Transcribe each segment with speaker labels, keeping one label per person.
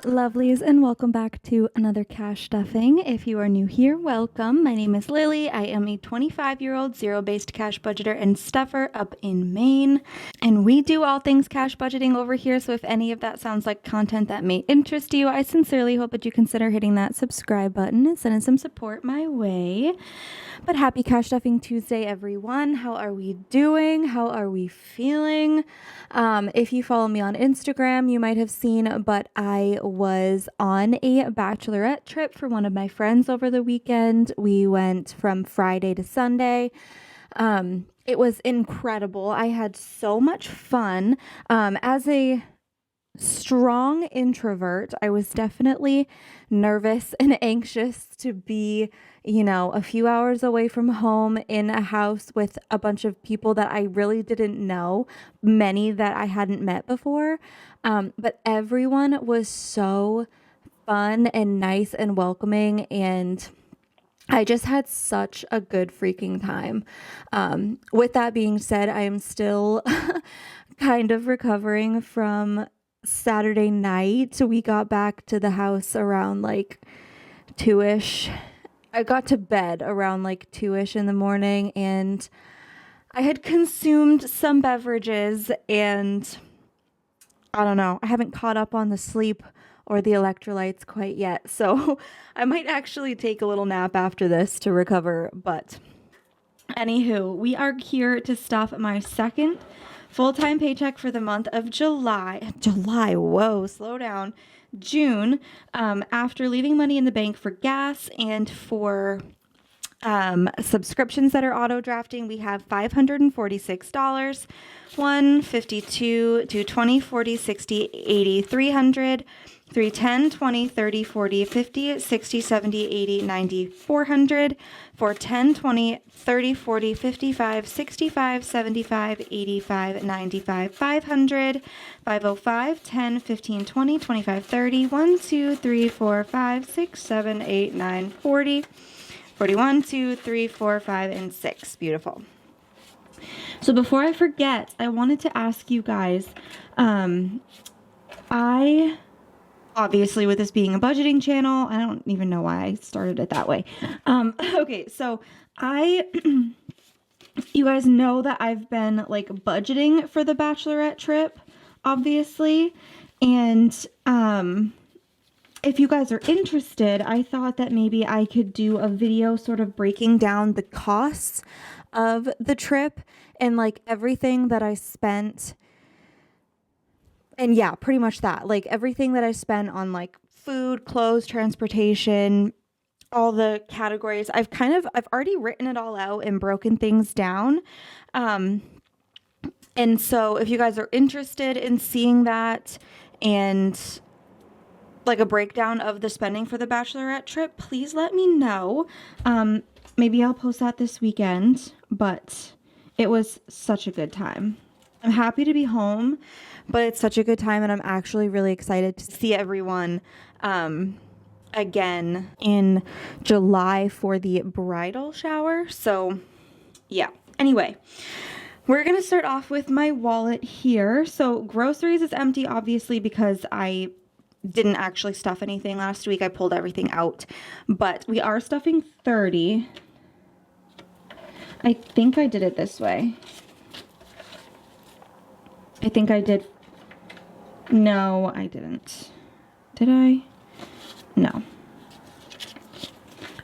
Speaker 1: Lovelies, and welcome back to another cash stuffing. If you are new here, welcome. My name is Lily. I am a 25-year-old zero-based cash budgeter and stuffer up in Maine, and we do all things cash budgeting over here. So if any of that sounds like content that may interest you, I sincerely hope that you consider hitting that subscribe button and sending some support my way. But happy Cash Stuffing Tuesday, everyone. How are we doing? How are we feeling? If you follow me on Instagram, you might have seen, but I was on a bachelorette trip for one of my friends over the weekend. We went from Friday to Sunday. It was incredible. I had so much fun. As a strong introvert, I was definitely nervous and anxious to be, a few hours away from home in a house with a bunch of people that I really didn't know, many that I hadn't met before. But everyone was so fun and nice and welcoming, and I just had such a good freaking time. With that being said, I am still kind of recovering from Saturday night. We got back to the house around like 2-ish. I got to bed around like 2-ish in the morning, and I had consumed some beverages, and I don't know, I haven't caught up on the sleep or the electrolytes quite yet. So I might actually take a little nap after this to recover. But anywho, we are here to stuff my second full-time paycheck for the month of July, whoa, slow down, June, after leaving money in the bank for gas and for subscriptions that are auto drafting. We have $546, 152, 220, 40, 60, 80, 300, 310, 20, 30, 40, 50, 60, 70, 80, 90, 400, 410, 20, 30, 40, 55, 65, 75, 85, 95, 500, 505, 10, 15, 20, 25, 30, 1, 2, 3, 4, 5, 6, 7, 8, 9, 40, 41, 2, 3, 4, 5, and 6. Beautiful. So before I forget, I wanted to ask you guys, obviously, with this being a budgeting channel, I don't even know why I started it that way. Okay, so you guys know that I've been like budgeting for the bachelorette trip, obviously. And if you guys are interested, I thought that maybe I could do a video sort of breaking down the costs of the trip and like everything that I spent. And yeah, pretty much that, like everything that I spent on like food, clothes, transportation, all the categories. I've already written it all out and broken things down. And so if you guys are interested in seeing that and like a breakdown of the spending for the bachelorette trip, please let me know. Maybe I'll post that this weekend, but it was such a good time. I'm happy to be home, but it's such a good time, and I'm actually really excited to see everyone again in July for the bridal shower. So yeah, anyway, we're going to start off with my wallet here. So groceries is empty, obviously, because I didn't actually stuff anything last week. I pulled everything out, but we are stuffing 30. I think I did it this way. I think I did. No, I didn't. Did I? No.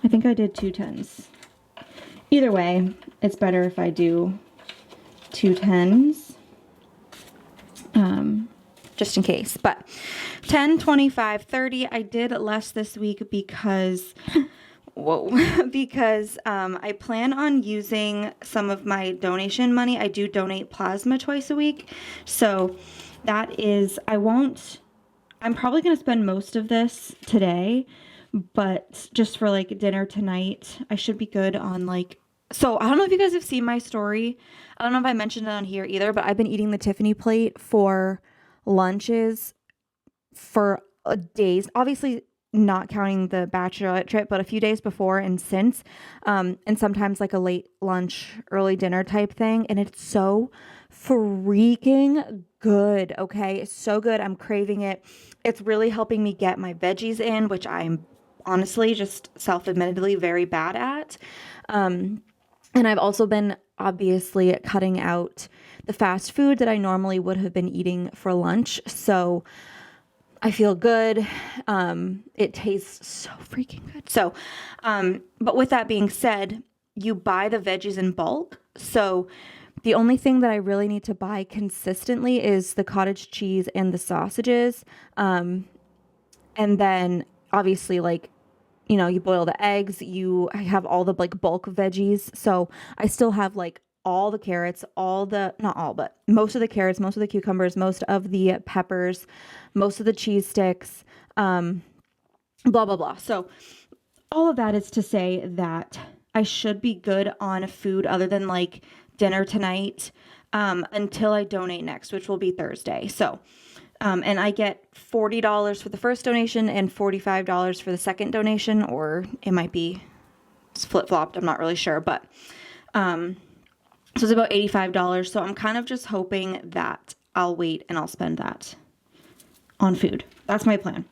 Speaker 1: I think I did 2 10s. Either way, it's better if I do 2 10s. Just in case. But 10, 25, 30. I did less this week because because I plan on using some of my donation money. I do donate plasma twice a week. So that is, I'm probably going to spend most of this today, but just for like dinner tonight, I should be good on like, so I don't know if you guys have seen my story. I don't know if I mentioned it on here either, but I've been eating the Tiffany plate for lunches for days. Obviously, not counting the bachelorette trip, but a few days before and since, and sometimes like a late lunch, early dinner type thing. And it's so freaking good. Okay. It's so good. I'm craving it. It's really helping me get my veggies in, which I'm honestly just self-admittedly very bad at. And I've also been obviously cutting out the fast food that I normally would have been eating for lunch. So I feel good. It tastes so freaking good. So, but with that being said, you buy the veggies in bulk. So the only thing that I really need to buy consistently is the cottage cheese and the sausages. And then obviously, like, you know, you boil the eggs, I have all the like bulk veggies. So I still have like all the carrots, not all, but most of the carrots, most of the cucumbers, most of the peppers, most of the cheese sticks, blah, blah, blah. So all of that is to say that I should be good on food other than like dinner tonight, until I donate next, which will be Thursday. So, and I get $40 for the first donation and $45 for the second donation, or it might be flip-flopped. I'm not really sure, but, so it's about $85. So I'm kind of just hoping that I'll wait and I'll spend that on food. That's my plan.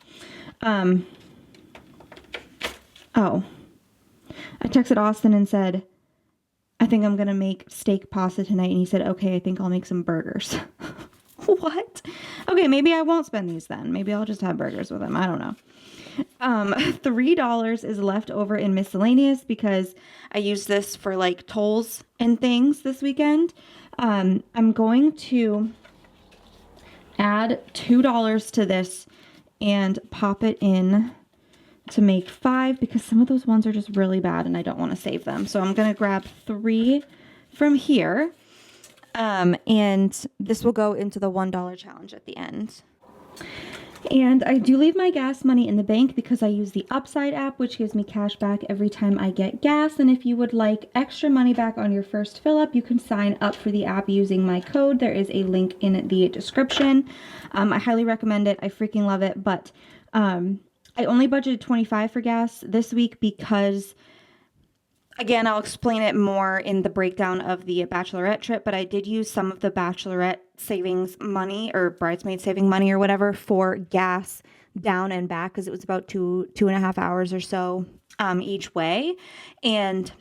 Speaker 1: Oh, I texted Austin and said, I think I'm going to make steak pasta tonight. And he said, okay, I think I'll make some burgers. What? Okay, maybe I won't spend these then. Maybe I'll just have burgers with him. I don't know. $3 is left over in miscellaneous because I used this for like tolls and things this weekend. I'm going to add $2 to this and pop it in to make 5 because some of those ones are just really bad and I don't want to save them. So I'm going to grab 3 from here. And this will go into the $1 challenge at the end. And I do leave my gas money in the bank because I use the Upside app, which gives me cash back every time I get gas. And if you would like extra money back on your first fill up, you can sign up for the app using my code. There is a link in the description. I highly recommend it. I freaking love it. But I only budgeted $25 for gas this week because, again, I'll explain it more in the breakdown of the bachelorette trip, but I did use some of the bachelorette savings money or bridesmaid saving money or whatever for gas down and back because it was about 2.5 hours or so each way. And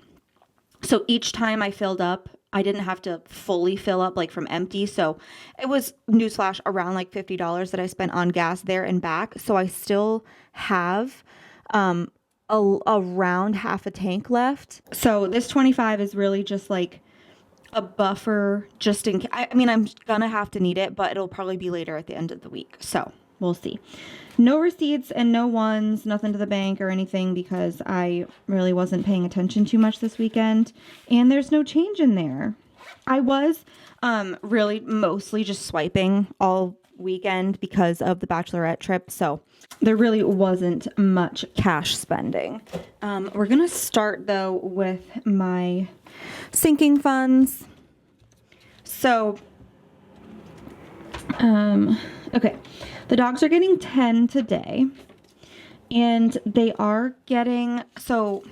Speaker 1: so each time I filled up, I didn't have to fully fill up like from empty. So it was, newsflash, around like $50 that I spent on gas there and back. So I still have around half a tank left. So this 25 is really just like a buffer just in case. I mean, I'm gonna have to need it, but it'll probably be later at the end of the week. So we'll see. No receipts and no ones, nothing to the bank or anything because I really wasn't paying attention too much this weekend. And there's no change in there. I was really mostly just swiping all weekend because of the bachelorette trip. So there really wasn't much cash spending. We're going to start though with my sinking funds. So, okay. The dogs are getting 10 today and they are getting, so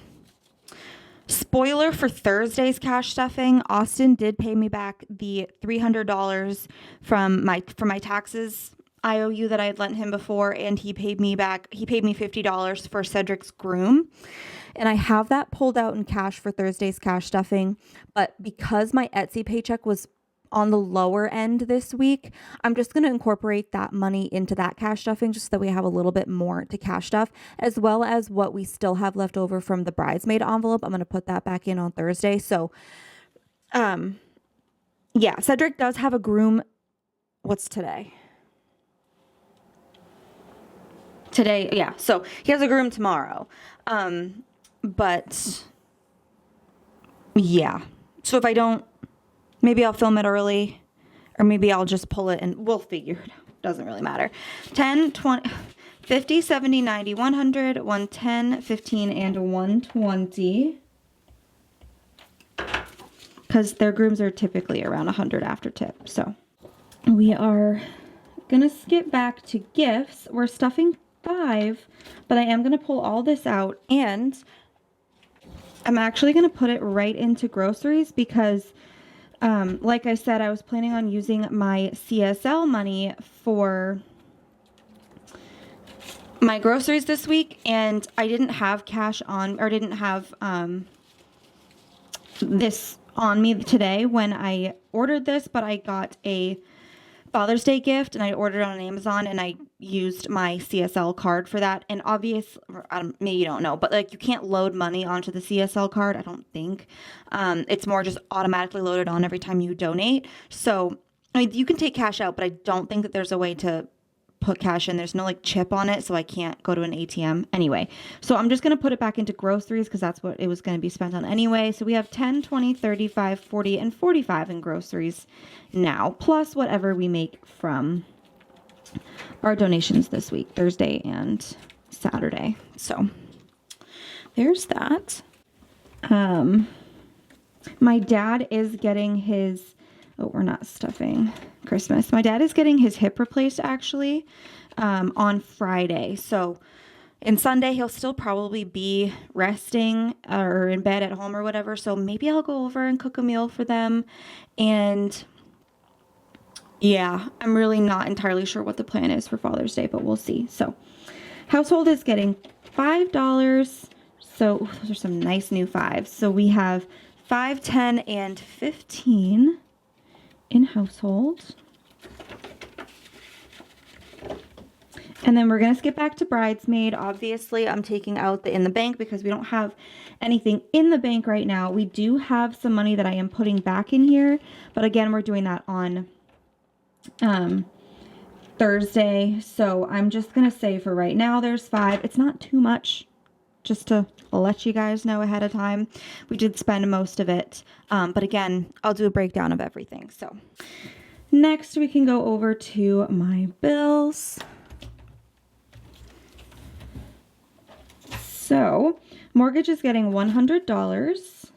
Speaker 1: spoiler for Thursday's cash stuffing, Austin did pay me back the $300 from my taxes IOU that I had lent him before, and he paid me $50 for Cedric's groom. And I have that pulled out in cash for Thursday's cash stuffing, but because my Etsy paycheck was on the lower end this week, I'm just going to incorporate that money into that cash stuffing just so that we have a little bit more to cash stuff, as well as what we still have left over from the bridesmaid envelope. I'm going to put that back in on Thursday. So, yeah, Cedric does have a groom. What's today? Yeah. So he has a groom tomorrow. But yeah. So if I don't, maybe I'll film it early, or maybe I'll just pull it and we'll figure it out. Doesn't really matter. 10, 20, 50, 70, 90, 100, 110, 15, and 120. Because their grooms are typically around 100 after tip. So we are going to skip back to gifts. We're stuffing 5, but I am going to pull all this out, and I'm actually going to put it right into groceries because, like I said, I was planning on using my CSL money for my groceries this week, and I didn't have cash on, or didn't have this on me today when I ordered this, but I got a Father's Day gift and I ordered it on Amazon, and I used my CSL card for that. And obviously, maybe you don't know, but like you can't load money onto the CSL card, I don't think. It's more just automatically loaded on every time you donate. So I mean, you can take cash out, but I don't think that there's a way to put cash in. There's no like chip on it, so I can't go to an ATM anyway. So I'm just going to put it back into groceries because that's what it was going to be spent on anyway. So we have 10, 20, 35, 40, and 45 in groceries now, plus whatever we make from our donations this week, Thursday and Saturday. So there's that. My dad is getting his, oh, we're not stuffing Christmas. My dad is getting his hip replaced actually on Friday. So and Sunday he'll still probably be resting or in bed at home or whatever. So maybe I'll go over and cook a meal for them. And yeah, I'm really not entirely sure what the plan is for Father's Day, but we'll see. So household is getting $5. So those are some nice new 5s. So we have 5, 10, and 15 in household. And then we're going to skip back to bridesmaid. Obviously, I'm taking out the in the bank because we don't have anything in the bank right now. We do have some money that I am putting back in here, but again, we're doing that on Thursday. So I'm just going to say for right now, there's 5. It's not too much, just to let you guys know ahead of time. We did spend most of it. But again, I'll do a breakdown of everything. So next we can go over to my bills. So mortgage is getting $100.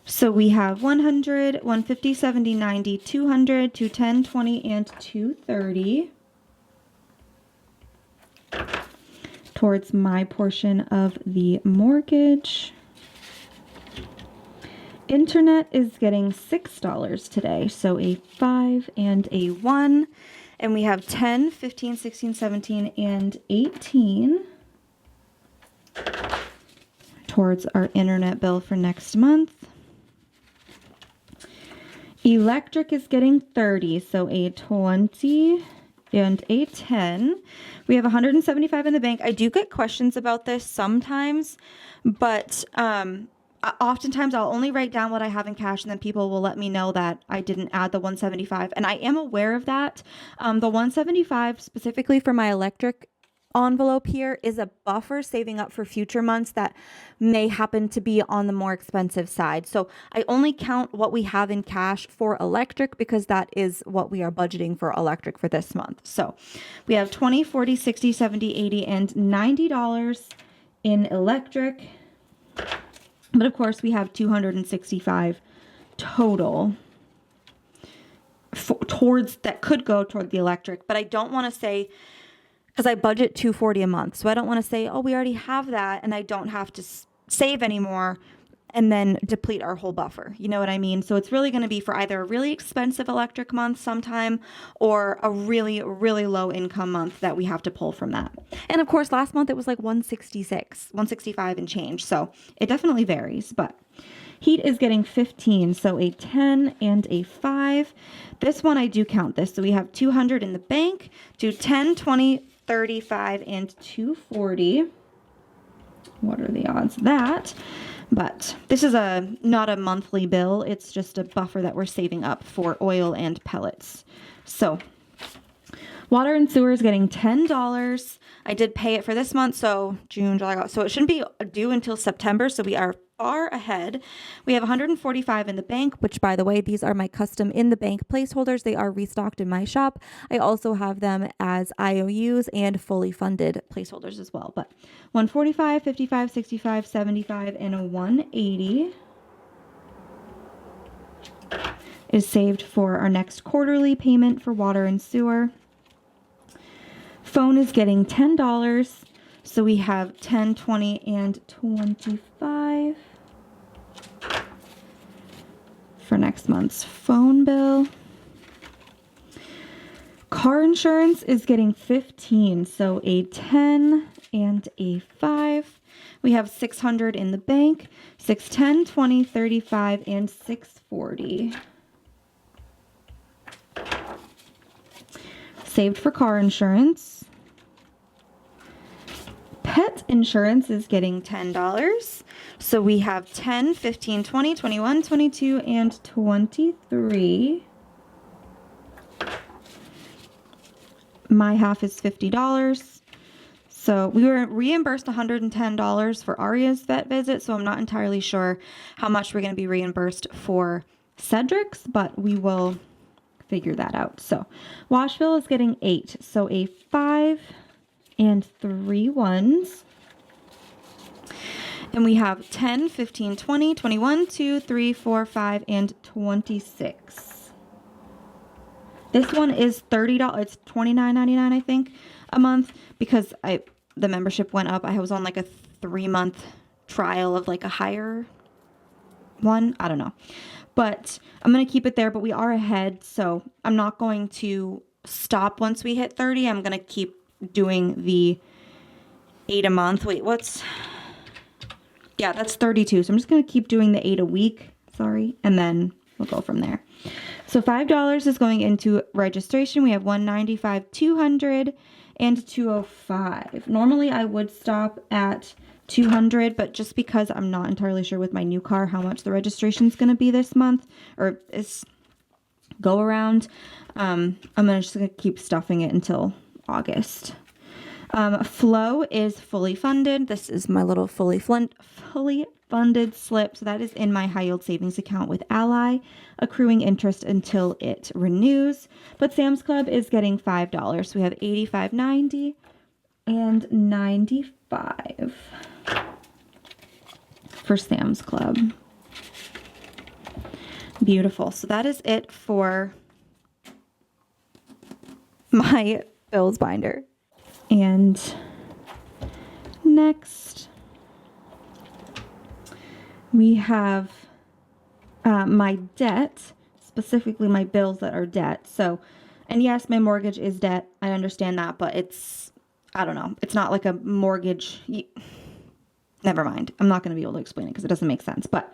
Speaker 1: So we have 100, 150, 70, 90, 200, 210, 20, and 230 towards my portion of the mortgage. Internet is getting $6 today, so a 5 and a 1. And we have 10, 15, 16, 17, and 18 towards our internet bill for next month. Electric is getting 30, so a 20 and a 10. We have 175 in the bank. I do get questions about this sometimes, but oftentimes I'll only write down what I have in cash, and then people will let me know that I didn't add the 175, and I am aware of that. The 175 specifically for my electric envelope here is a buffer saving up for future months that may happen to be on the more expensive side. So I only count what we have in cash for electric because that is what we are budgeting for electric for this month. So we have 20, 40, 60, 70, 80, and $90 in electric. But of course we have 265 total towards that could go toward the electric, but I don't want to say, because I budget $240 a month. So I don't want to say, oh, we already have that and I don't have to save anymore and then deplete our whole buffer. You know what I mean? So it's really going to be for either a really expensive electric month sometime or a really, really low income month that we have to pull from that. And of course, last month it was like 165 and change. So it definitely varies, but heat is getting 15. So a 10 and a 5. This one, I do count this. So we have 200 in the bank, do 10, 20, 35, and 240. What are the odds of that? But this is not a monthly bill. It's just a buffer that we're saving up for oil and pellets. So water and sewer is getting $10. I did pay it for this month, so June, July, August. So it shouldn't be due until September. So we are far ahead. We have 145 in the bank, which by the way, these are my custom in the bank placeholders. They are restocked in my shop. I also have them as IOUs and fully funded placeholders as well. But 145, 55, 65, 75, and a 180 is saved for our next quarterly payment for water and sewer. Phone is getting $10. So we have 10, 20, and 25 for next month's phone bill. Car insurance is getting 15, so a 10 and a 5. We have 600 in the bank, 610, 20, 35, and 640. Saved for car insurance. Pet insurance is getting $10. So we have 10, 15, 20, 21, 22, and 23. My half is $50. So we were reimbursed $110 for Aria's vet visit, so I'm not entirely sure how much we're going to be reimbursed for Cedric's, but we will figure that out. So Washville is getting 8, so a 5 and 3 ones. And we have 10, 15, 20, 21, 2, 3, 4, 5, and 26. This one is $30. It's $29.99, I think, a month, because the membership went up. I was on like a 3-month trial of like a higher one. I don't know. But I'm going to keep it there, but we are ahead, so I'm not going to stop once we hit 30. I'm going to keep doing the 8 a month. Wait, yeah, that's 32. So I'm just going to keep doing the 8 a week. Sorry. And then we'll go from there. So $5 is going into registration. We have $195, $200, and $205. Normally I would stop at $200, but just because I'm not entirely sure with my new car how much the registration is going to be this month or this go around, I'm just going to keep stuffing it until August. Flow is fully funded. This is my little fully funded slip. So that is in my high yield savings account with Ally, accruing interest until it renews. But Sam's Club is getting $5. So we have $85, $90, and $95 for Sam's Club. Beautiful. So that is it for my bills binder. And next we have my debt, specifically my bills that are debt. So, and yes, my mortgage is debt. I understand that, but I don't know. It's not like a mortgage. Never mind. I'm not going to be able to explain it because it doesn't make sense. But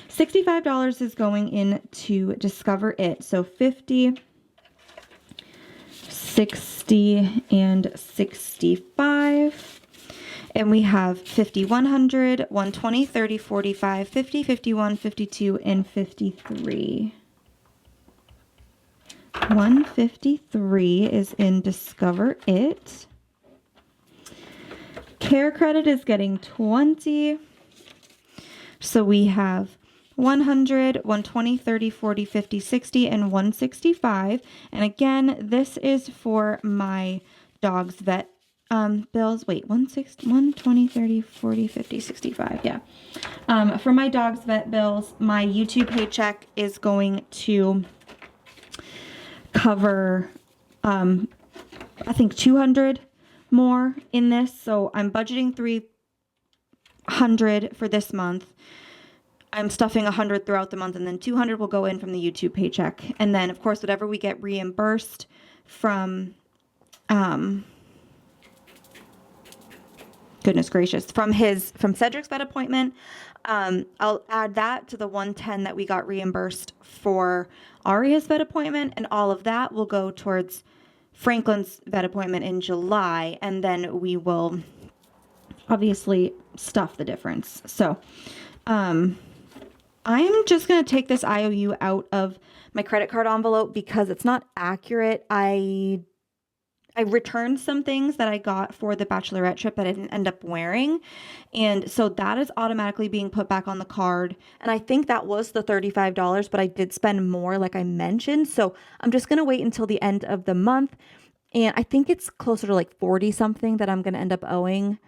Speaker 1: $65 is going into Discover It. So 50, 60, and 65. And we have 50, 100, 120, 30, 45, 50, 51, 52, and 53. 153 is in Discover It. Care Credit is getting 20. So we have 100, 120, 30, 40, 50, 60, and 165. And again, this is for my dog's vet bills. Wait, 120, 30, 40, 50, 65. Yeah. For my dog's vet bills, my YouTube paycheck is going to cover, I think 200 more in this. So I'm budgeting 300 for this month. I'm stuffing 100 throughout the month, and then 200 will go in from the YouTube paycheck. And then of course, whatever we get reimbursed from, goodness gracious, from Cedric's vet appointment, I'll add that to the 110 that we got reimbursed for Aria's vet appointment, and all of that will go towards Franklin's vet appointment in July, and then we will obviously stuff the difference. So I'm just going to take this IOU out of my credit card envelope because it's not accurate. I returned some things that I got for the bachelorette trip that I didn't end up wearing. And so that is automatically being put back on the card. And I think that was the $35, but I did spend more like I mentioned. So I'm just going to wait until the end of the month. And I think it's closer to like 40 something that I'm going to end up owing.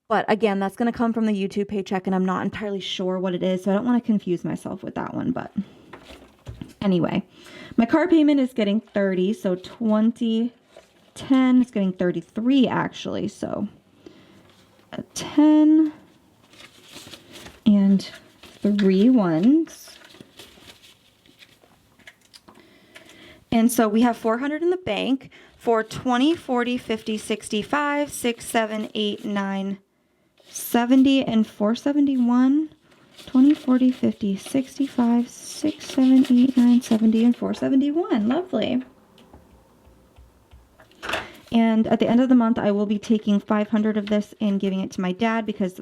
Speaker 1: But again, that's going to come from the YouTube paycheck, and I'm not entirely sure what it is. So I don't want to confuse myself with that one. But anyway, my car payment is getting 30. So 20, 10. It's getting 33 actually. So a 10 and 3 ones. And so we have 400 in the bank for 20, 40, 50, 65, 6, 7, 8, 9, 70, and 471. 20, 40, 50, 65, 6, 7, 8, 9, 70, and 471. Lovely. And at the end of the month, I will be taking 500 of this and giving it to my dad because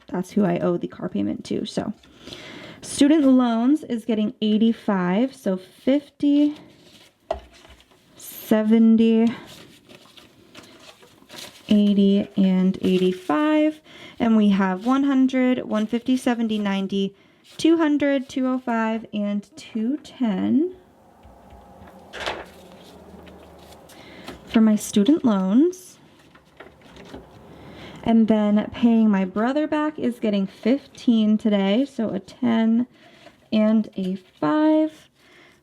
Speaker 1: that's who I owe the car payment to. So student loans is getting 85. So 50, 70, 80, and 85. And we have 100, 150, 70, 90, 200, 205, and 210 for my student loans. And then paying my brother back is getting 15 today, so a 10 and a 5.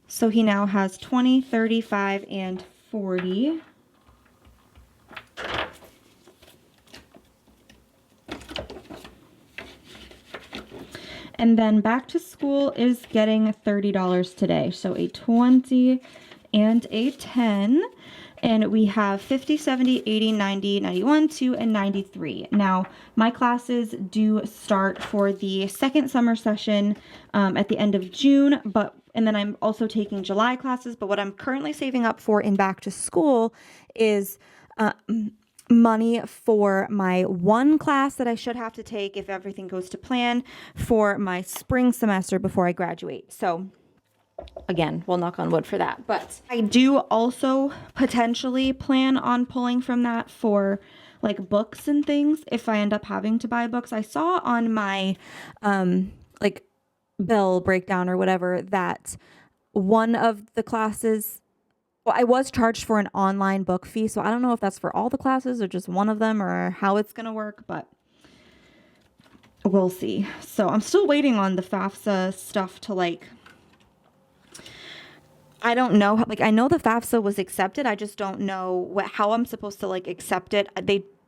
Speaker 1: So he now has 20, 35, and 40. And then back to school is getting $30 today. So a 20 and a 10. And we have 50, 70, 80, 90, 91, 2, and 93. Now, my classes do start for the second summer session at the end of June, and then I'm also taking July classes. But what I'm currently saving up for in back to school is money for my one class that I should have to take if everything goes to plan for my spring semester before I graduate. So again, we'll knock on wood for that. But I do also potentially plan on pulling from that for like books and things if I end up having to buy books. I saw on my like bill breakdown or whatever that one of the classes, well, I was charged for an online book fee, so I don't know if that's for all the classes or just one of them or how it's going to work, but we'll see. So I'm still waiting on the FAFSA stuff to like, I don't know, like I know the FAFSA was accepted. I just don't know how I'm supposed to like accept it.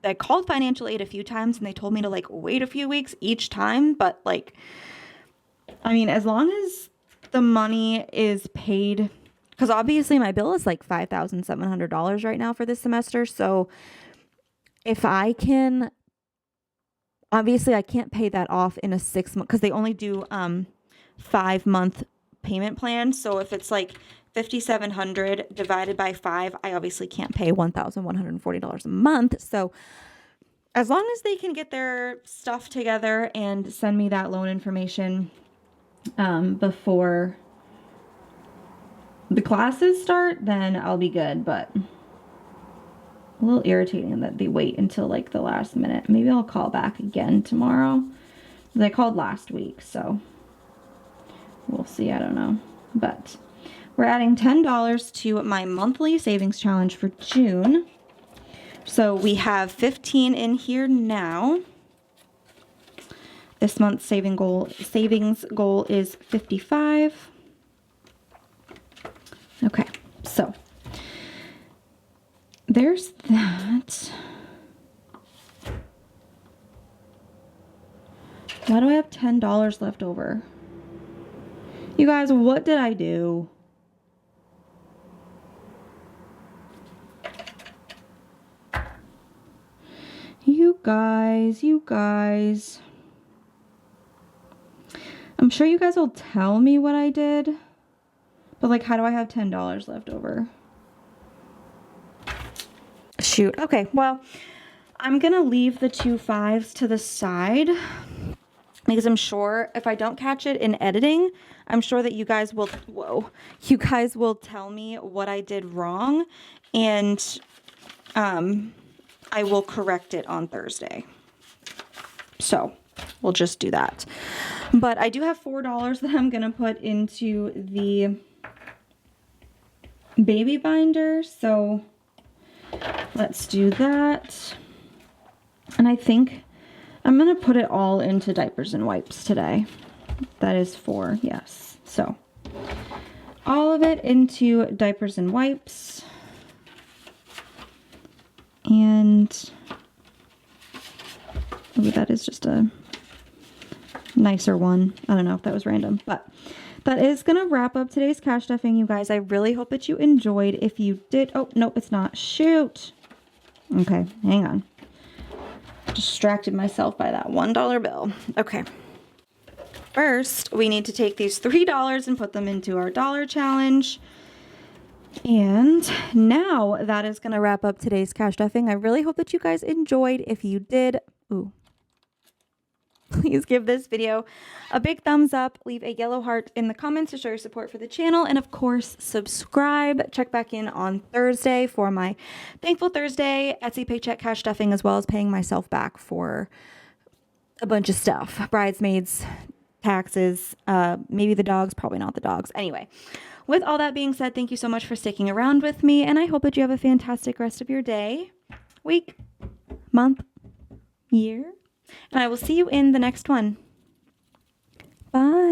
Speaker 1: I called financial aid a few times and they told me to like wait a few weeks each time, but like, I mean, as long as the money is paid, because obviously my bill is like $5,700 right now for this semester. So if I can, obviously I can't pay that off in a 6 month, because they only do 5-month payment plan. So if it's like $5,700 divided by 5, I obviously can't pay $1,140 a month. So as long as they can get their stuff together and send me that loan information before the classes start, then I'll be good. But a little irritating that they wait until like the last minute. Maybe I'll call back again tomorrow. They called last week, so we'll see. I don't know. But we're adding $10 to my monthly savings challenge for June. So we have 15 in here now. This month's savings goal is 55. Okay, so there's that. Why do I have $10 left over? You guys, what did I do? You guys. I'm sure you guys will tell me what I did. But like, how do I have $10 left over? Shoot. Okay, well, I'm going to leave the 2 5s to the side because I'm sure if I don't catch it in editing, I'm sure that you guys will, you guys will tell me what I did wrong, and I will correct it on Thursday. So we'll just do that. But I do have $4 that I'm going to put into the baby binder. So let's do that. And I think I'm going to put it all into diapers and wipes today. That is 4, yes. So all of it into diapers and wipes. And ooh, that is just a nicer one. I don't know if that was random, but that is going to wrap up today's cash stuffing, you guys. I really hope that you enjoyed. If you did, oh, no, it's not. Shoot. Okay, hang on. Distracted myself by that $1 bill. Okay. First, we need to take these $3 and put them into our dollar challenge. And now that is going to wrap up today's cash stuffing. I really hope that you guys enjoyed. If you did, ooh, please give this video a big thumbs up. Leave a yellow heart in the comments to show your support for the channel. And of course, subscribe. Check back in on Thursday for my Thankful Thursday Etsy Paycheck cash stuffing, as well as paying myself back for a bunch of stuff. Bridesmaids, taxes, maybe the dogs, probably not the dogs. Anyway, with all that being said, thank you so much for sticking around with me, and I hope that you have a fantastic rest of your day, week, month, year, and I will see you in the next one. Bye.